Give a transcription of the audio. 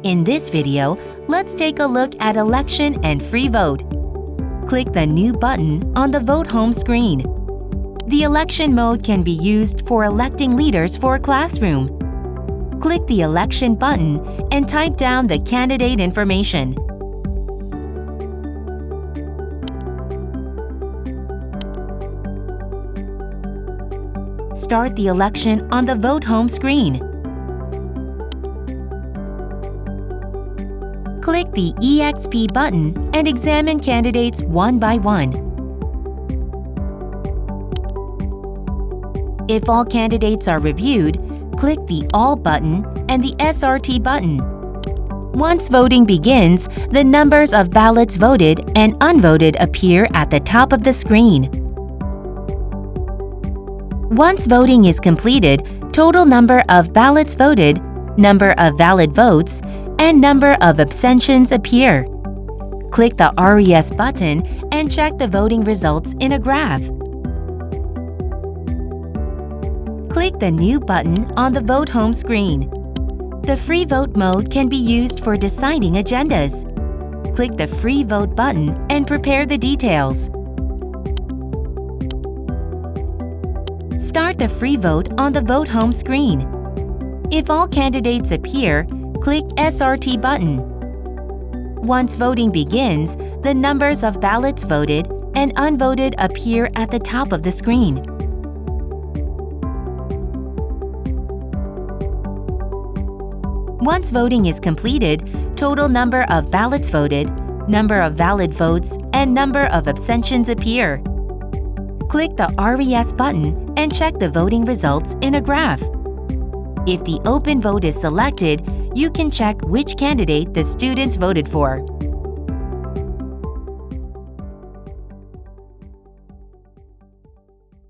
In this video, let's take a look at election and free vote. Click the New button on the Vote home screen. The election mode can be used for electing leaders for a classroom. Click the Election button and type down the candidate information. Start the election on the Vote home screen. Click the EXP button and examine candidates one by one. If all candidates are reviewed, click the All button and the SRT button. Once voting begins, the numbers of ballots voted and unvoted appear at the top of the screen. Once voting is completed, total number of ballots voted, number of valid votes, and number of abstentions appear. Click the RES button and check the voting results in a graph. Click the New button on the Vote home screen. The free vote mode can be used for deciding agendas. Click the Free Vote button and prepare the details. Start the free vote on the Vote home screen. If all candidates appear, click SRT button. Once voting begins, the numbers of ballots voted and unvoted appear at the top of the screen. Once voting is completed, total number of ballots voted, number of valid votes, and number of abstentions appear. Click the RES button and check the voting results in a graph. If the open vote is selected, you can check which candidate the students voted for.